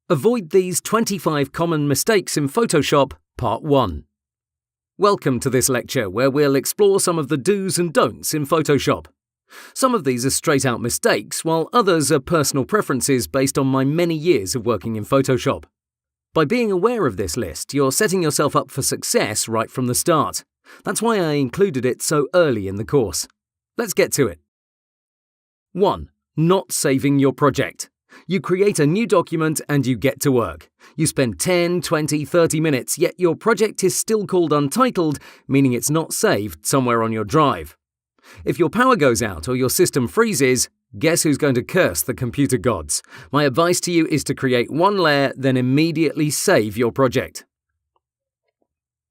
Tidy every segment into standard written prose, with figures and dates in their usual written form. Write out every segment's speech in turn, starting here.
Avoid these 25 common mistakes in Photoshop, Part 1. Welcome to this lecture where we'll explore some of the do's and don'ts in Photoshop. Some of these are straight-out mistakes, while others are personal preferences based on my many years of working in Photoshop. By being aware of this list, you're setting yourself up for success right from the start. That's why I included it so early in the course. Let's get to it. 1. Not saving your project. You create a new document and you get to work. You spend 10, 20, 30 minutes, yet your project is still called Untitled, meaning it's not saved somewhere on your drive. If your power goes out or your system freezes, guess who's going to curse the computer gods? My advice to you is to create one layer, then immediately save your project.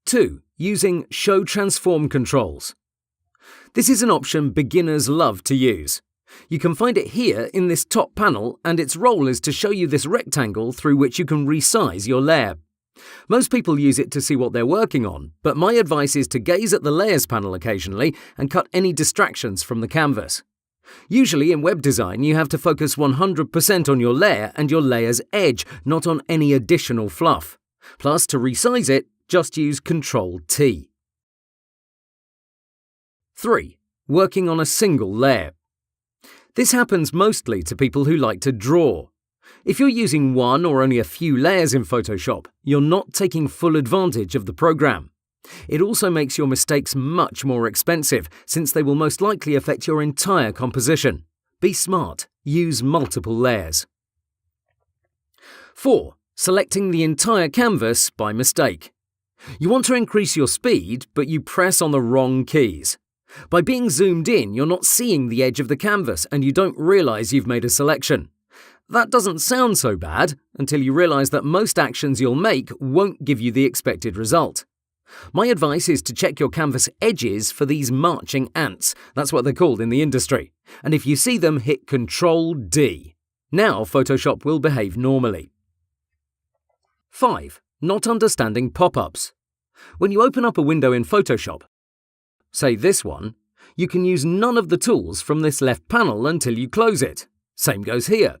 2. Using Show Transform controls. This is an option beginners love to use. You can find it here in this top panel, and its role is to show you this rectangle through which you can resize your layer. Most people use it to see what they're working on, but my advice is to gaze at the Layers panel occasionally and cut any distractions from the canvas. Usually in web design you have to focus 100% on your layer and your layer's edge, not on any additional fluff. Plus, to resize it, just use Ctrl-T. 3. Working on a single layer. This happens mostly to people who like to draw. If you're using one or only a few layers in Photoshop, you're not taking full advantage of the program. It also makes your mistakes much more expensive, since they will most likely affect your entire composition. Be smart. Use multiple layers. 4. Selecting the entire canvas by mistake. You want to increase your speed, but you press on the wrong keys. By being zoomed in, you're not seeing the edge of the canvas and you don't realize you've made a selection. That doesn't sound so bad until you realize that most actions you'll make won't give you the expected result. My advice is to check your canvas edges for these marching ants. That's what they're called in the industry. And if you see them, hit Ctrl-D. Now Photoshop will behave normally. 5. Not understanding pop-ups. When you open up a window in Photoshop, say this one, you can use none of the tools from this left panel until you close it. Same goes here.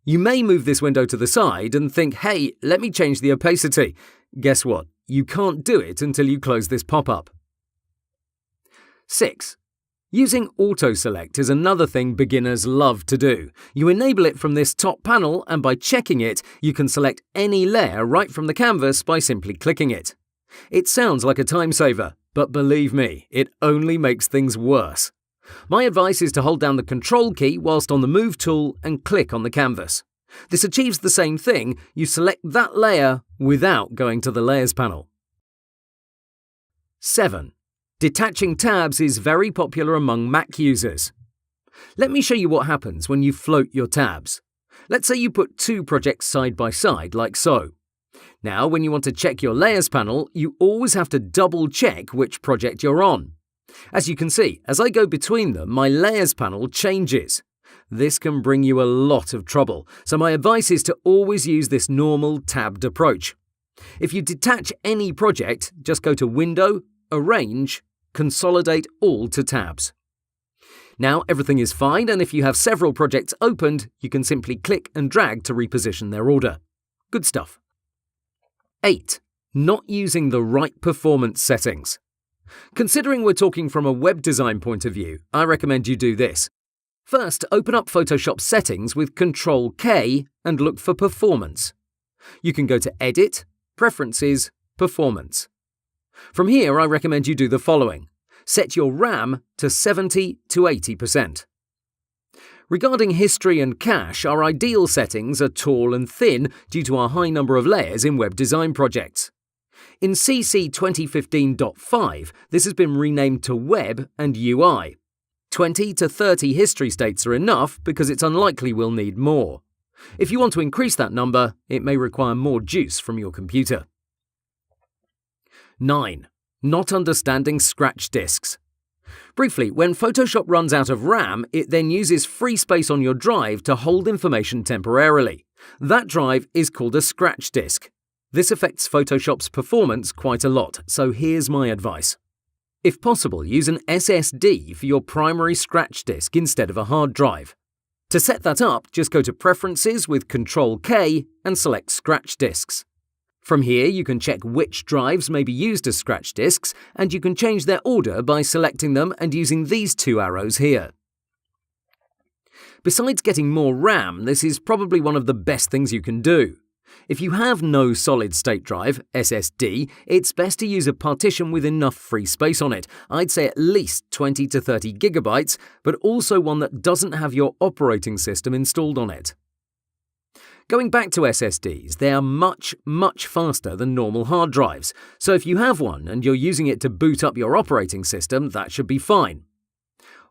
You may move this window to the side and think, hey, let me change the opacity. Guess what? You can't do it until you close this pop-up. 6. Using auto-select is another thing beginners love to do. You enable it from this top panel, and by checking it, you can select any layer right from the canvas by simply clicking it. It sounds like a time saver, but believe me, it only makes things worse. My advice is to hold down the Control key whilst on the Move tool and click on the canvas. This achieves the same thing. You select that layer without going to the Layers panel. 7. Detaching tabs is very popular among Mac users. Let me show you what happens when you float your tabs. Let's say you put two projects side by side like so. Now, when you want to check your Layers panel, you always have to double-check which project you're on. As you can see, as I go between them, my Layers panel changes. This can bring you a lot of trouble, so my advice is to always use this normal tabbed approach. If you detach any project, just go to Window, Arrange, Consolidate all to tabs. Now everything is fine, and if you have several projects opened, you can simply click and drag to reposition their order. Good stuff. 8. Not using the right performance settings. Considering we're talking from a web design point of view, I recommend you do this. First, open up Photoshop Settings with Ctrl-K and look for Performance. You can go to Edit, Preferences, Performance. From here, I recommend you do the following. Set your RAM to 70 to 80%. Regarding history and cache, our ideal settings are tall and thin due to our high number of layers in web design projects. In CC 2015.5, this has been renamed to Web and UI. 20 to 30 history states are enough because it's unlikely we'll need more. If you want to increase that number, it may require more juice from your computer. 9. Not understanding scratch disks. Briefly, when Photoshop runs out of RAM, it then uses free space on your drive to hold information temporarily. That drive is called a scratch disk. This affects Photoshop's performance quite a lot, so here's my advice. If possible, use an SSD for your primary scratch disk instead of a hard drive. To set that up, just go to Preferences with Ctrl-K and select Scratch Disks. From here, you can check which drives may be used as scratch disks, and you can change their order by selecting them and using these two arrows here. Besides getting more RAM, this is probably one of the best things you can do. If you have no solid-state drive, SSD, it's best to use a partition with enough free space on it. I'd say at least 20 to 30 gigabytes, but also one that doesn't have your operating system installed on it. Going back to SSDs, they are much, much faster than normal hard drives, so if you have one and you're using it to boot up your operating system, that should be fine.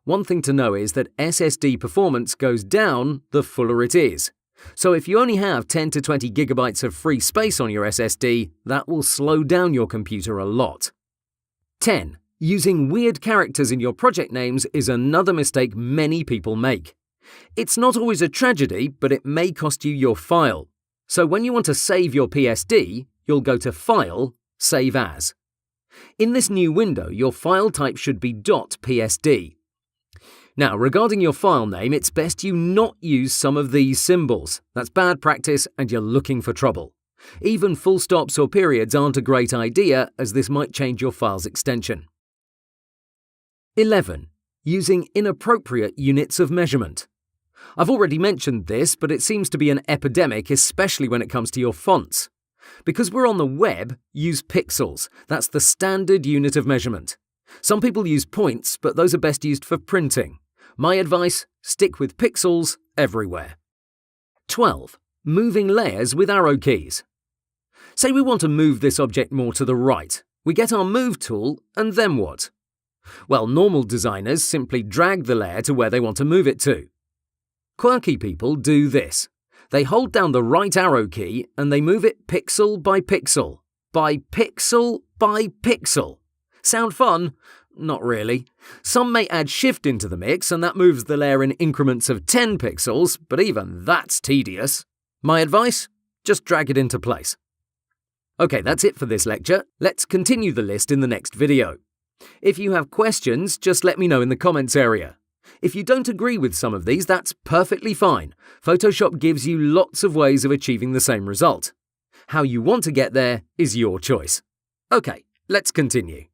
One thing to know is that SSD performance goes down the fuller it is. So if you only have 10 to 20 gigabytes of free space on your SSD, that will slow down your computer a lot. 10. Using weird characters in your project names is another mistake many people make. It's not always a tragedy, but it may cost you your file. So when you want to save your PSD, you'll go to File, Save As. In this new window, your file type should be .psd. Now, regarding your file name, it's best you not use some of these symbols. That's bad practice and you're looking for trouble. Even full stops or periods aren't a great idea, as this might change your file's extension. 11. Using inappropriate units of measurement. I've already mentioned this, but it seems to be an epidemic, especially when it comes to your fonts. Because we're on the web, use pixels. That's the standard unit of measurement. Some people use points, but those are best used for printing. My advice, stick with pixels everywhere. 12. Moving layers with arrow keys. Say we want to move this object more to the right. We get our Move tool, and then what? Well, normal designers simply drag the layer to where they want to move it to. Quirky people do this. They hold down the right arrow key and they move it pixel by pixel. By pixel by pixel. Sound fun? Not really. Some may add shift into the mix and that moves the layer in increments of 10 pixels, but even that's tedious. My advice? Just drag it into place. Okay, that's it for this lecture. Let's continue the list in the next video. If you have questions, just let me know in the comments area. If you don't agree with some of these, that's perfectly fine. Photoshop gives you lots of ways of achieving the same result. How you want to get there is your choice. Okay, let's continue.